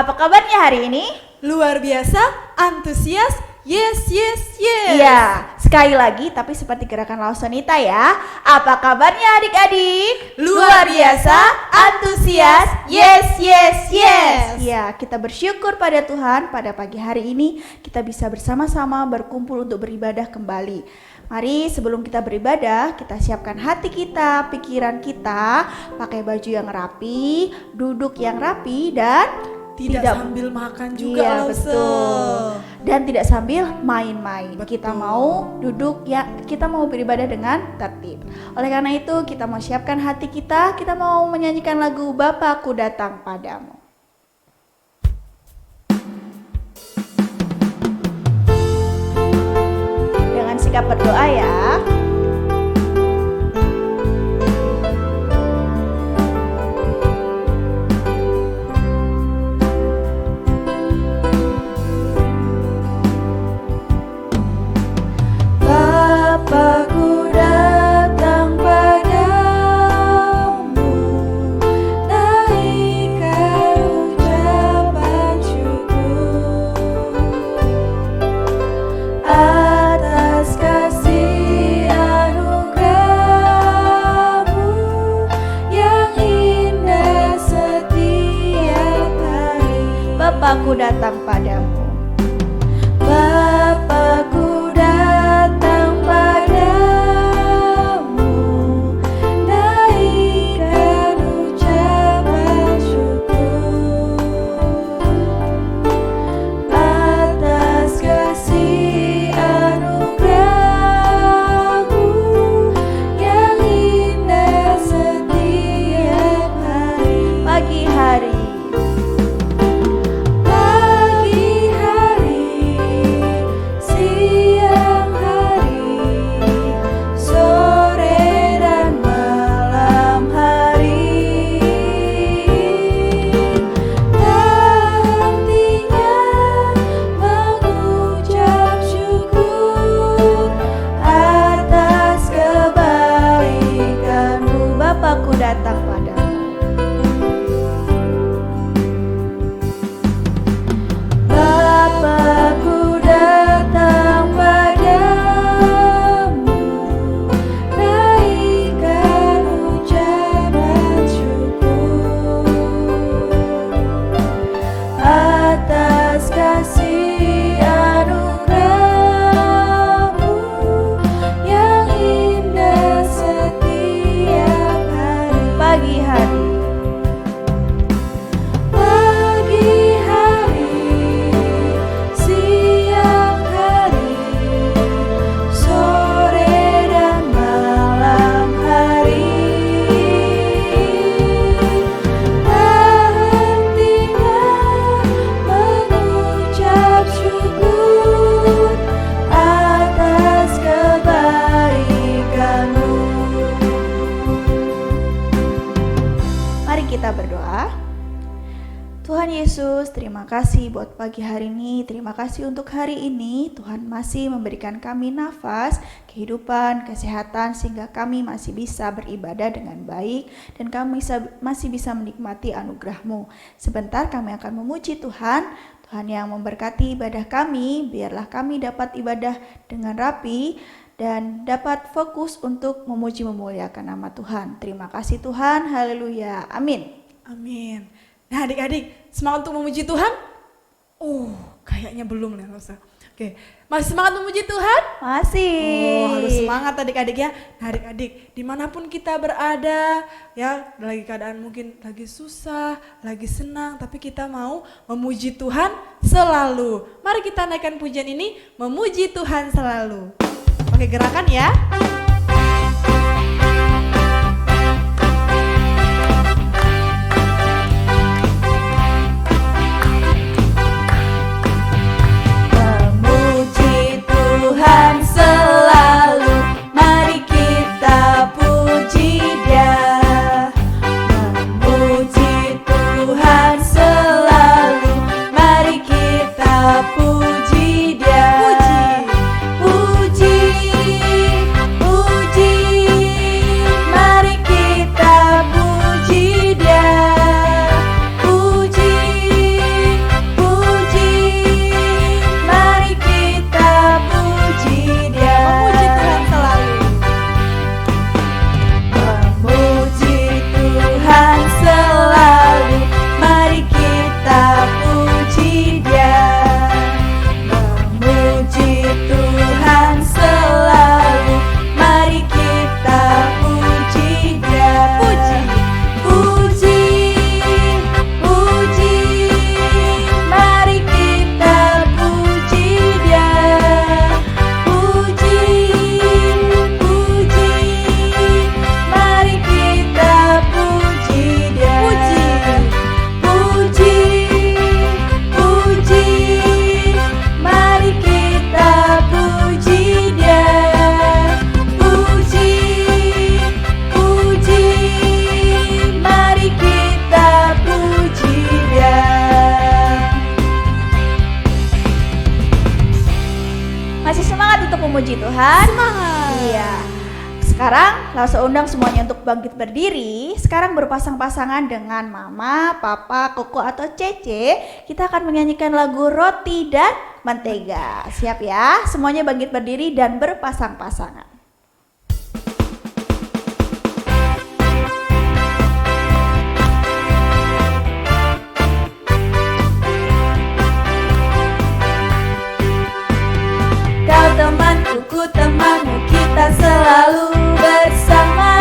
Apa kabarnya hari ini? Luar biasa, antusias, yes, yes, yes. Iya, sekali lagi tapi seperti gerakan Lawsonita ya. Apa kabarnya adik-adik? Luar biasa, antusias, yes, yes, yes. Ya, kita bersyukur pada Tuhan pada pagi hari ini kita bisa bersama-sama berkumpul untuk beribadah kembali. Mari sebelum kita beribadah, kita siapkan hati kita, pikiran kita, pakai baju yang rapi, duduk yang rapi dan tidak sambil makan juga, iya, betul. Dan tidak sambil main-main. Betul. Kita mau duduk ya, kita mau beribadah dengan tertib. Oleh karena itu kita mau siapkan hati kita mau menyanyikan lagu Bapakku Datang Padamu. Dengan sikap berdoa ya. Bapakku datang padamu, naikkan ucapan syukur atas kasih anugerah-Mu yang indah setiap hari. Bapakku datang padamu. Bapakku datang padamu, naikkan ucapan syukur atas kasih anugerah-Mu yang indah setiap hari. Pagi hari, siang hari, sore dan malam hari, nantinya mengucap syukur atas kebaikan-Mu. Bapakku datang padamu. Bapakku datang padamu, naikkan ucapan syukur atas kasih anugerah-Mu yang indah setiap hari. Pagi hari, siang hari, sore dan malam hari, nantinya mengucap syukur atas kebaikan-Mu. Mari kita berdoa. Tuhan Yesus, terima kasih buat pagi hari ini. Terima kasih untuk hari ini. Tuhan masih memberikan kami nafas, kehidupan, kesehatan, sehingga kami masih bisa beribadah dengan baik dan kami masih bisa menikmati anugerah-Mu. Sebentar kami akan memuji Tuhan. Tuhan yang memberkati ibadah kami, biarlah kami dapat ibadah dengan rapi dan dapat fokus untuk memuji memuliakan nama Tuhan. Terima kasih Tuhan, haleluya, amin. Amin. Nah adik-adik, semangat untuk memuji Tuhan? Kayaknya belum nih Rosa. Oke, masih semangat memuji Tuhan? Masih. Harus semangat adik-adik ya. Nah adik-adik, dimanapun kita berada, ya lagi keadaan mungkin lagi susah, lagi senang, tapi kita mau memuji Tuhan selalu. Mari kita naikkan pujian ini, memuji Tuhan selalu. Oke, gerakan ya. Tuhan selalu, mari kita puji Dia. Memuji Tuhan selalu, mari kita puji Dia. Puji, puji, untuk memuji Tuhan? Semangat. Iya. Sekarang langsung undang semuanya untuk bangkit berdiri. Sekarang berpasang-pasangan dengan Mama, Papa, Koko atau Cece. Kita akan menyanyikan lagu Roti dan Mentega. Siap ya? Semuanya bangkit berdiri dan berpasang-pasangan. Kau temanku, ku temanmu, kita selalu bersama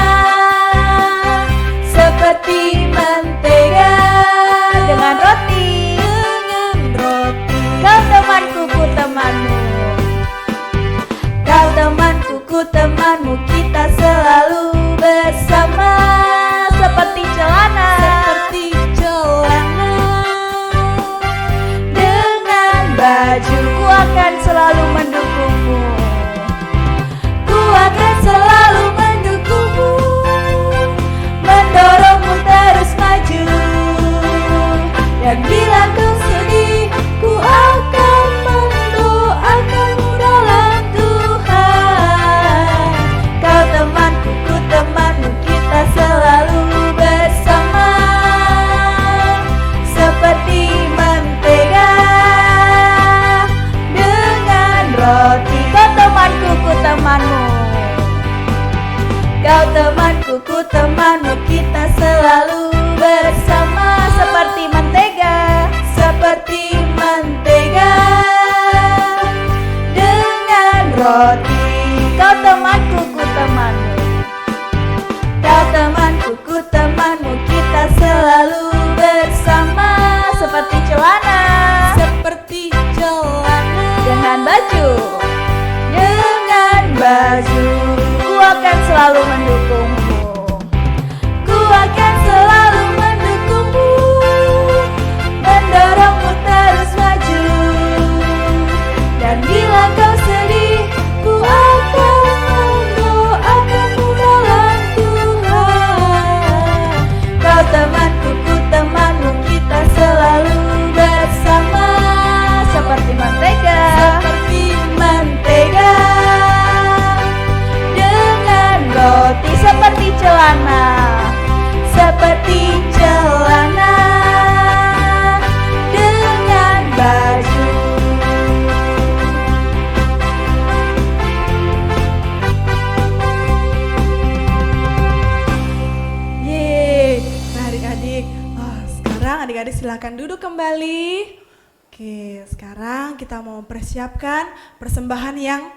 seperti mentega dengan roti. Kau temanku, ku temanmu. Kau temanku, ku temanmu, kita selalu bersama seperti celana. Dengan baju, ku akan selalu mendukungmu. Ku akan selalu mendukungmu, mendorongmu terus maju. Dan bila kau sedih, ku akan mendoakanmu dalam Tuhan. Kau temanku, ku temanmu, kita selalu bersama seperti mentega dengan roti. Kau temanku, ku temanmu. Kau temanku, ku temanmu, kita selalu bersama seperti mentega, seperti mentega dengan roti. Kau temanku, ku temanmu. Kau temanku, ku temanmu, kita selalu bersama seperti celana, dengan baju, dengan baju. Ku akan selalu mendukungmu. Ku akan selalu mendukungmu, mendorongmu terus maju. Dan bila kau sedih, ku akan mendoakanmu dalam Tuhan. Kau temanku, ku temanmu, kita selalu bersama seperti mentega, dengan roti, seperti celana, dengan baju. Yeay, nah adik-adik, sekarang adik-adik silakan duduk kembali. Oke, sekarang kita mau mempersiapkan persembahan yang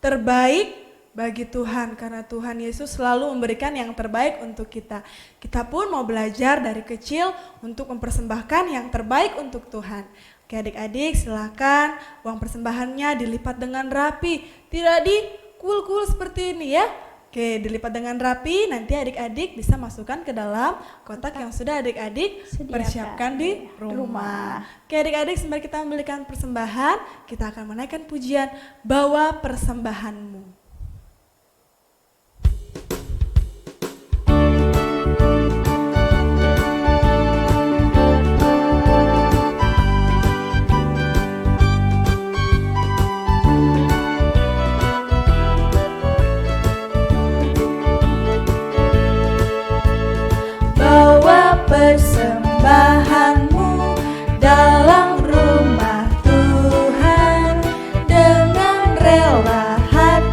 terbaik bagi Tuhan, karena Tuhan Yesus selalu memberikan yang terbaik untuk kita. Kita pun mau belajar dari kecil untuk mempersembahkan yang terbaik untuk Tuhan. Oke adik-adik, silakan uang persembahannya dilipat dengan rapi, tidak dikul-kul seperti ini ya. Oke, dilipat dengan rapi, nanti adik-adik bisa masukkan ke dalam kotak yang sudah adik-adik persiapkan di rumah. Oke adik-adik, sembari kita memberikan persembahan, kita akan menaikkan pujian Bawa Persembahanmu. Persembahanmu dalam rumah Tuhan dengan rela hati.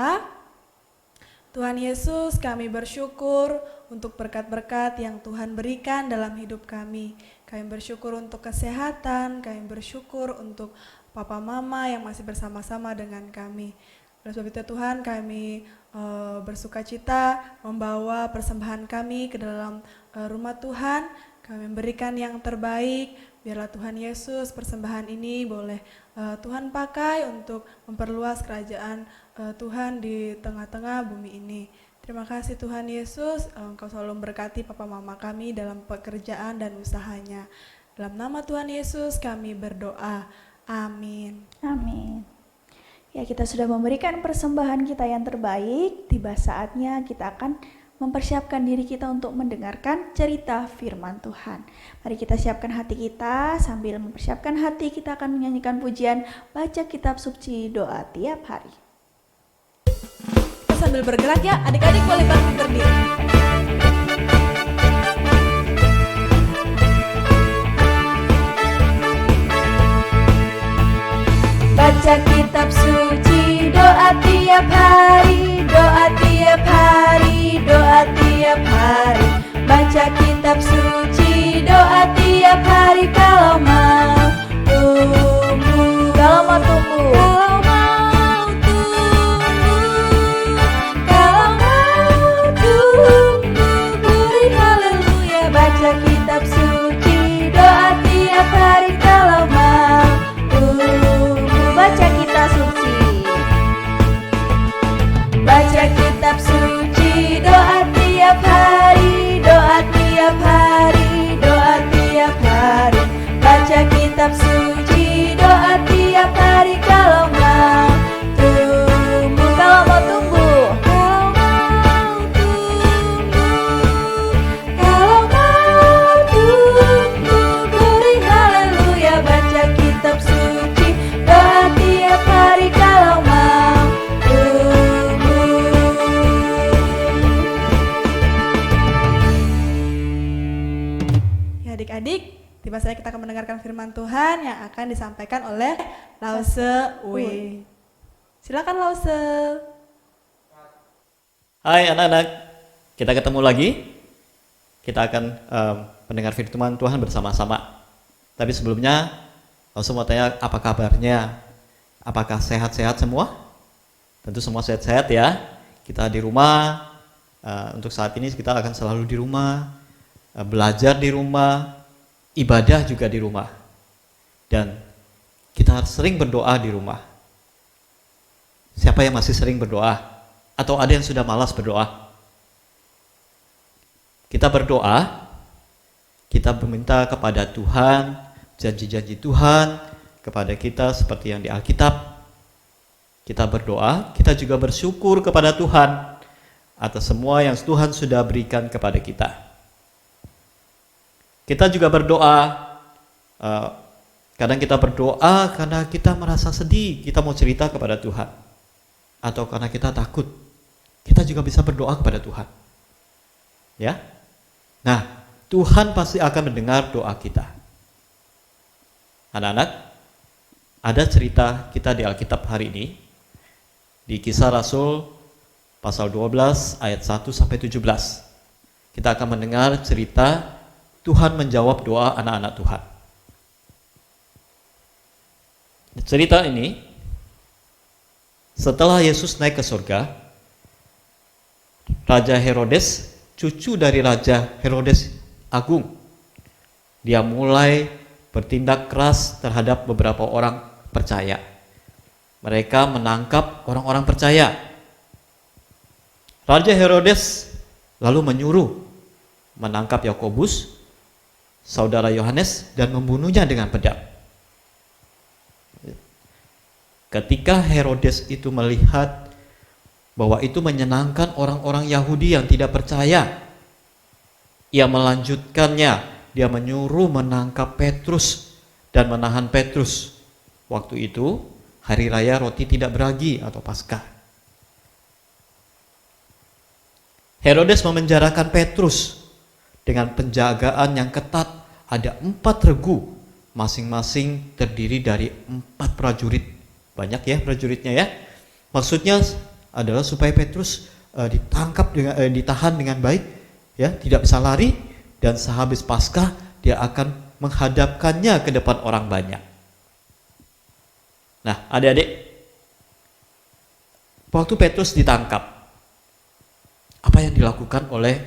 berdoa. Tuhan Yesus, kami bersyukur untuk berkat-berkat yang Tuhan berikan dalam hidup kami. Kami bersyukur untuk kesehatan, kami bersyukur untuk papa mama yang masih bersama-sama dengan kami. Oleh sebab itu Tuhan, kami bersuka cita membawa persembahan kami ke dalam rumah Tuhan. Kami memberikan yang terbaik. Biarlah Tuhan Yesus persembahan ini boleh Tuhan pakai untuk memperluas kerajaan Tuhan di tengah-tengah bumi ini. Terima kasih Tuhan Yesus, Engkau selalu memberkati papa mama kami dalam pekerjaan dan usahanya. Dalam nama Tuhan Yesus kami berdoa. Amin. Amin. Ya, kita sudah memberikan persembahan kita yang terbaik. Tiba saatnya kita akan mempersiapkan diri kita untuk mendengarkan cerita firman Tuhan. Mari kita siapkan hati kita. Sambil mempersiapkan hati, kita akan menyanyikan pujian baca kitab suci doa tiap hari. Kita sambil bergerak ya, adik-adik boleh bangkit berdiri. Baca kitab suci, doa tiap hari, doa tiap hari, doa tiap hari. Baca kitab suci, doa tiap hari. Kalau mau tumbuh, kalau mau tumbuh, kalau mau tumbuh, beri haleluya. Baca kitab suci, doa tiap hari. Kalau mau baca kitab suci, baca kitab suci, doa tiap hari, doa tiap hari, doa tiap hari. Baca kitab suci, doa tiap hari. Kalau mau tumbuh, kalau mau tumbuh, kalau mau tumbuh, beri haleluya. Baca kitab suci, doa tiap hari. Kalau mau tumbuh. Ya adik-adik, tiba saatnya kita akan mendengarkan firman Tuhan yang akan disampaikan oleh Lause W. Silakan Lause. Hai anak-anak, kita ketemu lagi. Kita akan mendengar firman Tuhan bersama-sama. Tapi sebelumnya, Lause mau tanya apa kabarnya? Apakah sehat-sehat semua? Tentu semua sehat-sehat ya. Kita di rumah, untuk saat ini kita akan selalu di rumah, belajar di rumah, ibadah juga di rumah. Dan kita harus sering berdoa di rumah. Siapa yang masih sering berdoa? Atau ada yang sudah malas berdoa? Kita berdoa, kita meminta kepada Tuhan, janji-janji Tuhan kepada kita seperti yang di Alkitab. Kita berdoa, kita juga bersyukur kepada Tuhan atas semua yang Tuhan sudah berikan kepada kita. Kita juga berdoa, kadang kita berdoa karena kita merasa sedih, kita mau cerita kepada Tuhan. Atau karena kita takut, kita juga bisa berdoa kepada Tuhan. Ya, nah Tuhan pasti akan mendengar doa kita. Anak-anak, ada cerita kita di Alkitab hari ini, di Kisah Rasul pasal 12 ayat 1-17. Kita akan mendengar cerita Tuhan menjawab doa anak-anak Tuhan. Cerita ini, setelah Yesus naik ke surga, Raja Herodes, cucu dari Raja Herodes Agung, dia mulai bertindak keras terhadap beberapa orang percaya. Mereka menangkap orang-orang percaya. Raja Herodes lalu menyuruh menangkap Yakobus, saudara Yohanes, dan membunuhnya dengan pedang. Ketika Herodes itu melihat bahwa itu menyenangkan orang-orang Yahudi yang tidak percaya, ia melanjutkannya. Dia menyuruh menangkap Petrus dan menahan Petrus. Waktu itu hari raya roti tidak beragi atau Paskah. Herodes memenjarakan Petrus dengan penjagaan yang ketat. Ada 4 regu, masing-masing terdiri dari 4 prajurit. Banyak ya prajuritnya ya. Maksudnya adalah supaya Petrus ditahan dengan baik, ya, tidak bisa lari, dan sehabis Paskah dia akan menghadapkannya ke depan orang banyak. Nah, adik-adik, waktu Petrus ditangkap, apa yang dilakukan oleh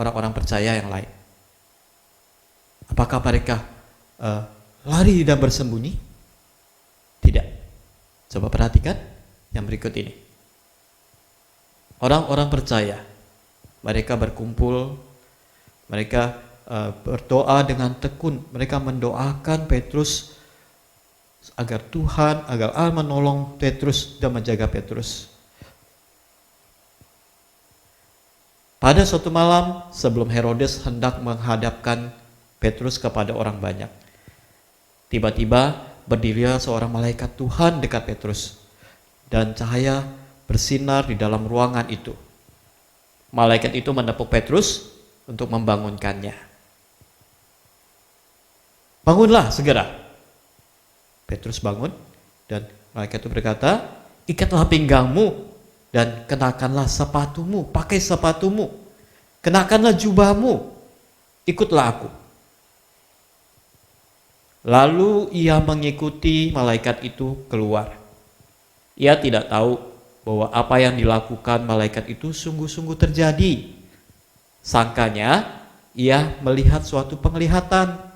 orang-orang percaya yang lain? Apakah mereka lari dan bersembunyi? Tidak. Coba perhatikan yang berikut ini. Orang-orang percaya, mereka berkumpul, mereka berdoa dengan tekun, mereka mendoakan Petrus agar Allah menolong Petrus dan menjaga Petrus. Pada suatu malam sebelum Herodes hendak menghadapkan Petrus kepada orang banyak, tiba-tiba berdirilah seorang malaikat Tuhan dekat Petrus, dan cahaya bersinar di dalam ruangan itu. Malaikat itu menepuk Petrus untuk membangunkannya. Bangunlah segera. Petrus bangun, dan malaikat itu berkata, ikatlah pinggangmu dan kenakanlah sepatumu, pakai sepatumu, kenakanlah jubahmu, ikutlah aku. Lalu ia mengikuti malaikat itu keluar. Ia tidak tahu bahwa apa yang dilakukan malaikat itu sungguh-sungguh terjadi. Sangkanya ia melihat suatu penglihatan.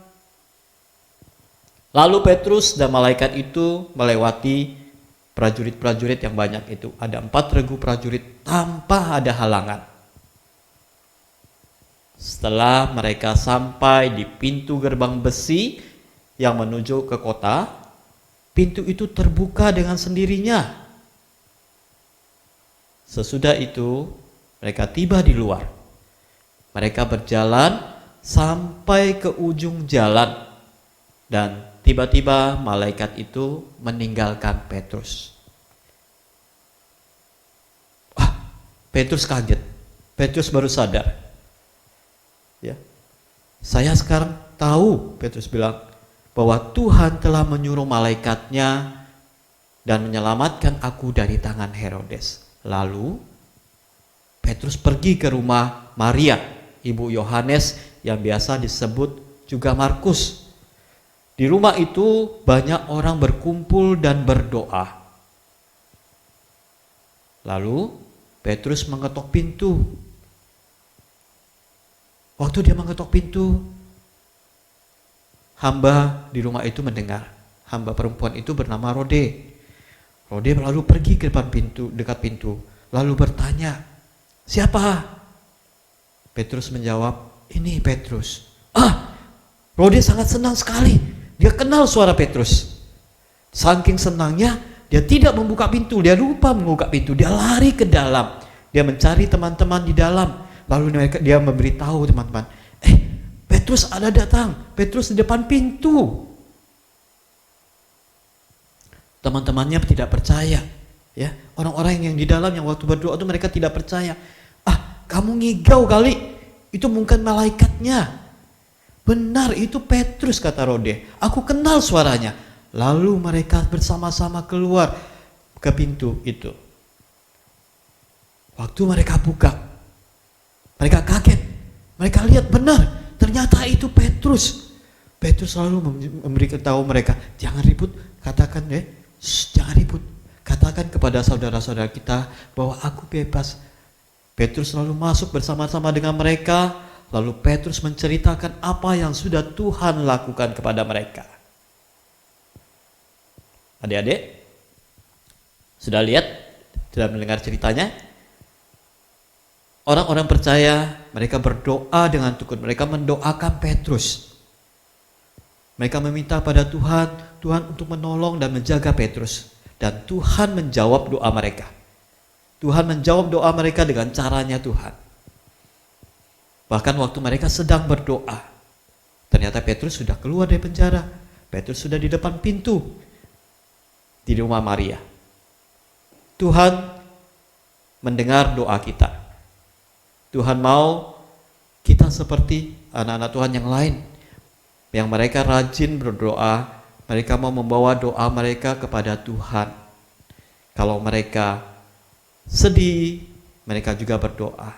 Lalu Petrus dan malaikat itu melewati prajurit-prajurit yang banyak itu. Ada 4 regu prajurit tanpa ada halangan. Setelah mereka sampai di pintu gerbang besi yang menuju ke kota, pintu itu terbuka dengan sendirinya. Sesudah itu mereka tiba di luar. Mereka berjalan sampai ke ujung jalan, dan tiba-tiba malaikat itu meninggalkan Petrus. Petrus kaget. Petrus baru sadar. Ya. Saya sekarang tahu, Petrus bilang, bahwa Tuhan telah menyuruh malaikatnya dan menyelamatkan aku dari tangan Herodes. Lalu Petrus pergi ke rumah Maria, ibu Yohanes yang biasa disebut juga Markus. Di rumah itu banyak orang berkumpul dan berdoa. Lalu Petrus mengetok pintu. Waktu dia mengetok pintu, hamba di rumah itu mendengar. Hamba perempuan itu bernama Rode. Rode lalu pergi ke dekat pintu, lalu bertanya, siapa? Petrus menjawab, ini Petrus. Rode sangat senang sekali. Dia kenal suara Petrus. Saking senangnya, dia tidak membuka pintu. Dia lupa membuka pintu. Dia lari ke dalam. Dia mencari teman-teman di dalam. Lalu dia memberitahu teman-teman, Petrus ada datang. Petrus di depan pintu. Teman-temannya tidak percaya. Ya, orang-orang yang di dalam yang waktu berdoa itu mereka tidak percaya. Kamu ngigau kali. Itu mungkin malaikatnya. Benar, itu Petrus, kata Rode. Aku kenal suaranya. Lalu mereka bersama-sama keluar ke pintu itu. Waktu mereka buka, mereka kaget. Mereka lihat benar, ternyata itu Petrus. Petrus selalu memberitahu mereka, jangan ribut, katakan jangan ribut. Katakan kepada saudara-saudara kita bahwa aku bebas. Petrus selalu masuk bersama-sama dengan mereka. Lalu Petrus menceritakan apa yang sudah Tuhan lakukan kepada mereka. Adik-adik, sudah lihat, sudah mendengar ceritanya? Orang-orang percaya, mereka berdoa dengan tekun. Mereka mendoakan Petrus. Mereka meminta pada Tuhan untuk menolong dan menjaga Petrus. Dan Tuhan menjawab doa mereka. Tuhan menjawab doa mereka dengan caranya Tuhan. Bahkan waktu mereka sedang berdoa, ternyata Petrus sudah keluar dari penjara. Petrus sudah di depan pintu di rumah Maria. Tuhan mendengar doa kita. Tuhan mau kita seperti anak-anak Tuhan yang lain, yang mereka rajin berdoa. Mereka mau membawa doa mereka kepada Tuhan. Kalau mereka sedih, mereka juga berdoa.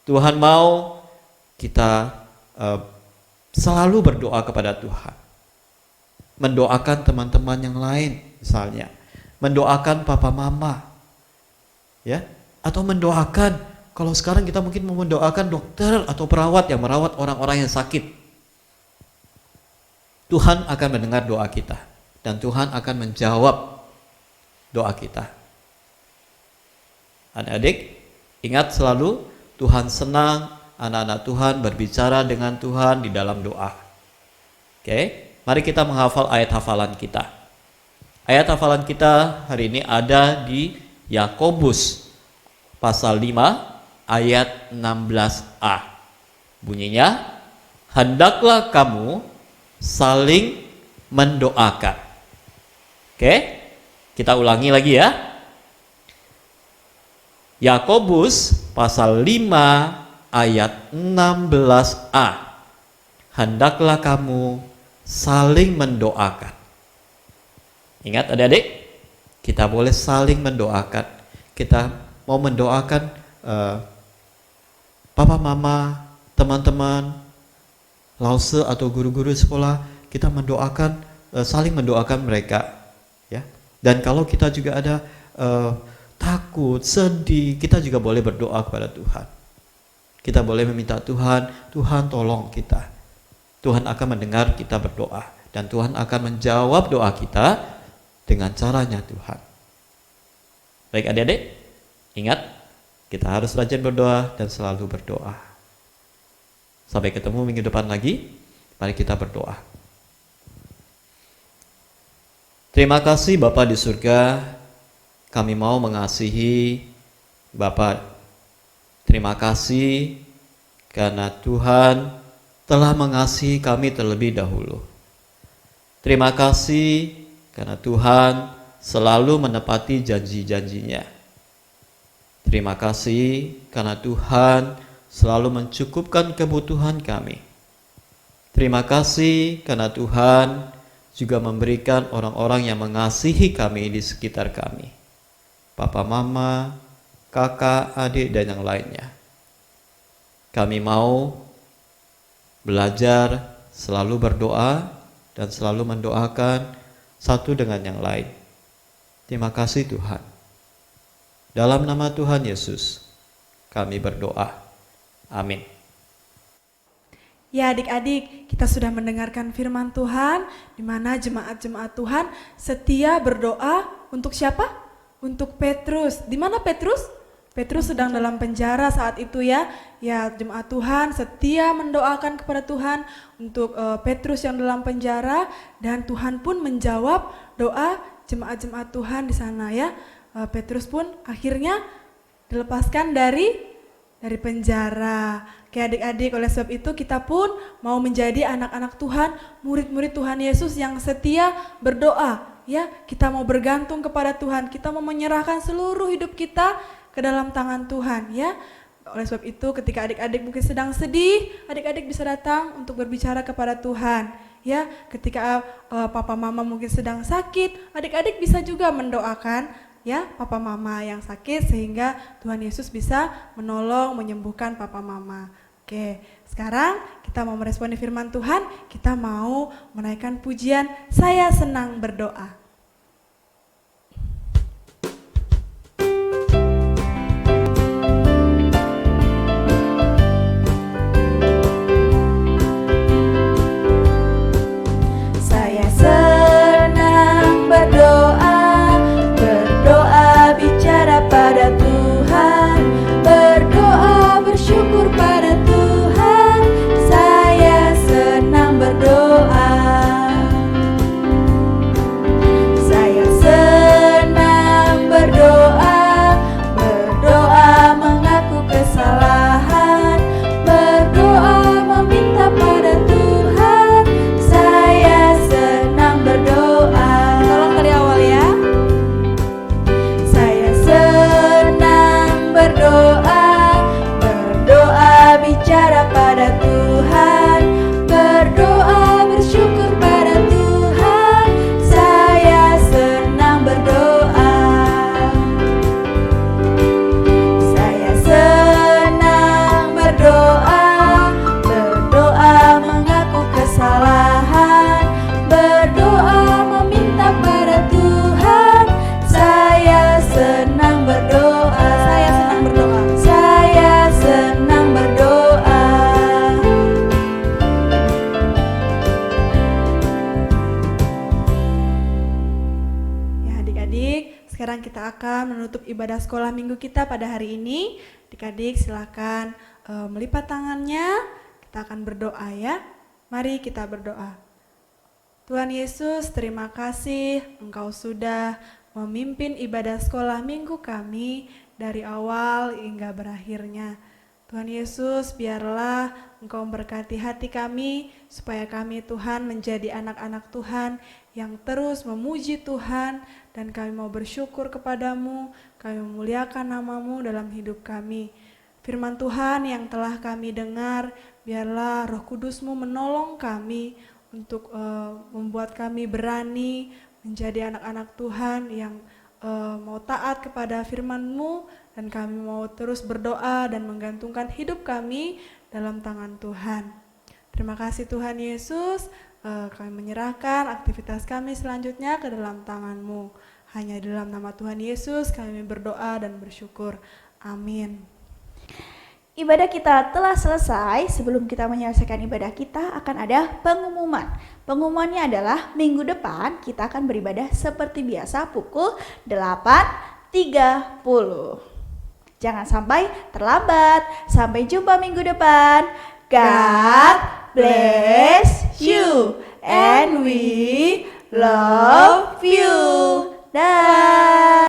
Tuhan mau kita selalu berdoa kepada Tuhan. Mendoakan teman-teman yang lain misalnya. Mendoakan papa mama. Ya, atau mendoakan, kalau sekarang kita mungkin mau mendoakan dokter atau perawat yang merawat orang-orang yang sakit. Tuhan akan mendengar doa kita dan Tuhan akan menjawab doa kita. Adik-adik, ingat selalu Tuhan senang anak-anak Tuhan berbicara dengan Tuhan di dalam doa. Oke? Mari kita menghafal ayat hafalan kita. Ayat hafalan kita hari ini ada di Yakobus pasal 5 ayat 16a. Bunyinya, hendaklah kamu saling mendoakan. Oke? Kita ulangi lagi ya. Yakobus pasal 5 ayat 16a. Hendaklah kamu saling mendoakan. Ingat adik-adik, kita boleh saling mendoakan. Kita mau mendoakan papa mama, teman-teman, lause atau guru-guru sekolah, kita mendoakan, saling mendoakan mereka, ya. Dan kalau kita juga ada takut, sedih, kita juga boleh berdoa kepada Tuhan. Kita boleh meminta Tuhan, Tuhan tolong kita. Tuhan akan mendengar kita berdoa dan Tuhan akan menjawab doa kita dengan caranya Tuhan. Baik adik-adik, ingat kita harus rajin berdoa dan selalu berdoa. Sampai ketemu minggu depan lagi, mari kita berdoa. Terima kasih Bapa di surga, kami mau mengasihi Bapa. Terima kasih karena Tuhan telah mengasihi kami terlebih dahulu. Terima kasih karena Tuhan selalu menepati janji-janjinya. Terima kasih karena Tuhan selalu mencukupkan kebutuhan kami. Terima kasih karena Tuhan juga memberikan orang-orang yang mengasihi kami di sekitar kami. Papa, mama, kakak, adik, dan yang lainnya. Kami mau belajar selalu berdoa dan selalu mendoakan satu dengan yang lain. Terima kasih Tuhan. Dalam nama Tuhan Yesus, kami berdoa. Amin. Ya adik-adik, kita sudah mendengarkan firman Tuhan, di mana jemaat-jemaat Tuhan setia berdoa untuk siapa? Untuk Petrus. Di mana Petrus? Petrus sedang dalam penjara saat itu ya. Ya, jemaat Tuhan setia mendoakan kepada Tuhan untuk Petrus yang dalam penjara, dan Tuhan pun menjawab doa jemaat-jemaat Tuhan di sana ya. Petrus pun akhirnya dilepaskan dari penjara. Oke adik-adik, oleh sebab itu kita pun mau menjadi anak-anak Tuhan, murid-murid Tuhan Yesus yang setia berdoa. Ya, kita mau bergantung kepada Tuhan, kita mau menyerahkan seluruh hidup kita ke dalam tangan Tuhan ya. Oleh sebab itu ketika adik-adik mungkin sedang sedih, adik-adik bisa datang untuk berbicara kepada Tuhan ya. Ketika papa mama mungkin sedang sakit, adik-adik bisa juga mendoakan ya papa mama yang sakit, sehingga Tuhan Yesus bisa menolong menyembuhkan papa mama. Oke, sekarang kita mau meresponi firman Tuhan, kita mau menaikkan pujian Saya Senang Berdoa. akan menutup ibadah sekolah minggu kita pada hari ini. Adik-adik silakan melipat tangannya. Kita akan berdoa ya. Mari kita berdoa. Tuhan Yesus, terima kasih Engkau sudah memimpin ibadah sekolah minggu kami dari awal hingga berakhirnya. Tuhan Yesus, biarlah Engkau memberkati hati kami, supaya kami Tuhan menjadi anak-anak Tuhan yang terus memuji Tuhan, dan kami mau bersyukur kepadamu, kami memuliakan nama-Mu dalam hidup kami. Firman Tuhan yang telah kami dengar, biarlah Roh Kudus-Mu menolong kami untuk membuat kami berani menjadi anak-anak Tuhan yang mau taat kepada firman-Mu, dan kami mau terus berdoa dan menggantungkan hidup kami dalam tangan Tuhan. Terima kasih Tuhan Yesus, kami menyerahkan aktivitas kami selanjutnya ke dalam tangan-Mu. Hanya di dalam nama Tuhan Yesus kami berdoa dan bersyukur. Amin. Ibadah kita telah selesai. Sebelum kita menyelesaikan ibadah kita akan ada pengumuman. Pengumumannya adalah minggu depan kita akan beribadah seperti biasa pukul 8.30. Jangan sampai terlambat. Sampai jumpa minggu depan. God bless you and we love you. Dah.